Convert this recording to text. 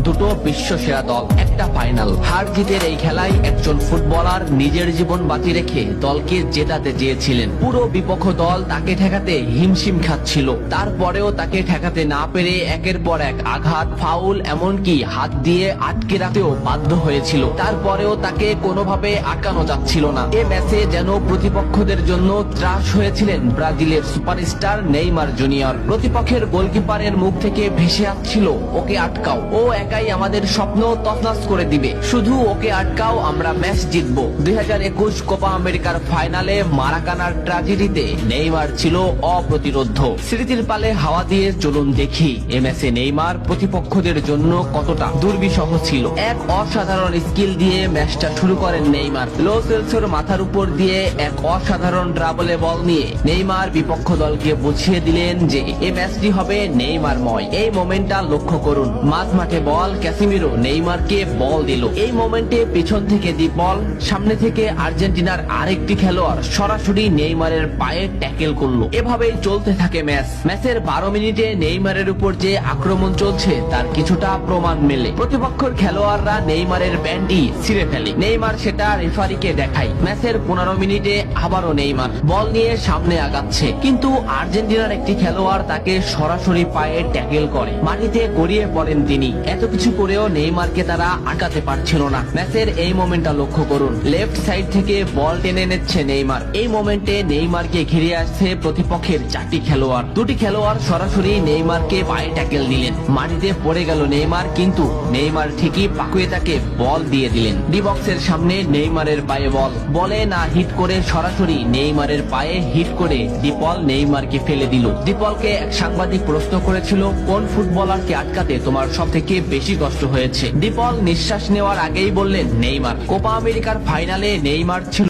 দুটো বিশ্ব সেরা দল, একটা ফাইনাল। হার জিতের এই খেলায় একজন ফুটবলার নিজের জীবন বাজি রেখে দলকে জেতাতে চেয়েছিলেন। পুরো বিপক্ষ দল তাকে ঠেকাতে হিমশিম খাচ্ছিল, তারপরেও তাকে ঠেকাতে না পেরে একের পর এক আঘাত, ফাউল, এমনকি হাত দিয়ে আটকে রাখতেও বাধ্য হয়েছিল। তারপরেও তাকে কোনোভাবে আটকানো যাচ্ছিল না। এ ম্যাচে যেন প্রতিপক্ষদের জন্য ত্রাস হয়েছিলেন ব্রাজিলের সুপারস্টার নেইমার জুনিয়র। প্রতিপক্ষের গোলকিপারের মুখ থেকে ভেসে আসছিল, ওকে আটকাও, ও একাই আমাদের স্বপ্ন তছনছ করে দিবে, শুধু ওকে আটকাও, আমরা ম্যাচ জিতবো। 2021 কোপা আমেরিকার ফাইনালে মারাকানার ট্র্যাজেডিতে নেইমার ছিল অপ্রতিরোধ্য। স্মৃতির পালে হাওয়া দিয়ে চলুন দেখি এ ম্যাচে নেইমার প্রতিপক্ষদের জন্য কতটা দুর্বিষহ ছিল। এক অসাধারণ স্কিল দিয়ে ম্যাচটা শুরু করেন নেইমার। লো সেলসোর মাথার উপর দিয়ে এক অসাধারণ ড্রাবলে বল নিয়ে নেইমার বিপক্ষ দলকে বুঝিয়ে দিলেন যে এই ম্যাচটি হবে নেইমারময়। এই মোমেন্টটা লক্ষ্য করুন, মাঝ মাঠে বল, ক্যাসিমিরো নেইমারকে বল দিল। এই মোমেন্টে পিছন থেকে দি বল, সামনে থেকে আর্জেন্টিনার আরেকটি খেলোয়াড় সরাসরি নেইমারের পায়ে ট্যাকেল করলো। এভাবেই চলতে থাকে ম্যাচ। ম্যাচের 12 মিনিটে নেইমারের উপর যে আক্রমণ চলছে তার কিছুটা প্রমাণ মেলে। প্রতিপক্ষের খেলোয়াড়রা নেইমারের ব্যান্ডটি ছিঁড়ে ফেলে, নেইমার সেটা রেফারিকে দেখায়। ম্যাচের 15 মিনিটে আবারও নেইমার বল নিয়ে সামনে আগাচ্ছে, কিন্তু আর্জেন্টিনার একটি খেলোয়াড় তাকে সরাসরি পায়ে ট্যাকেল করে, মাটিতে গড়িয়ে পড়েন তিনি। এত কিছু করেও নেইমারকে তারা আটকাতে পারছিল না। ম্যাচের এই মোমেন্টটা লক্ষ্য করুন, লেফট সাইড থেকে বল টেনে নিচ্ছে নেইমার। এই মোমেন্টে নেইমারকে ঘিরে আসছে প্রতিপক্ষের 4টি খেলোয়াড়। দুটি খেলোয়াড় সরাসরি নেইমারকে পায়ে ট্যাকেল দিলেন, মাটিতে পড়ে গেল নেইমার, কিন্তু নেইমার ঠিকই পাকুয়ে তাকে বল দিয়ে দিলেন। ডি বক্সের সামনে নেইমারের পায়ে বল, বলে না হিট করে সরাসরি নেইমারের পায়ে হিট করে ডিপল নেইমারকে ফেলে দিল। ডিপলকে এক সাংবাদিক প্রশ্ন করেছিল, কোন ফুটবলারকে আটকাতে তোমার সব থেকে বেশি কষ্ট হয়েছে? ডিপল নিঃশ্বাস নেওয়ার আগেই বললেন নেইমার। কোপা আমেরিকার ফাইনালে নেইমার ছিল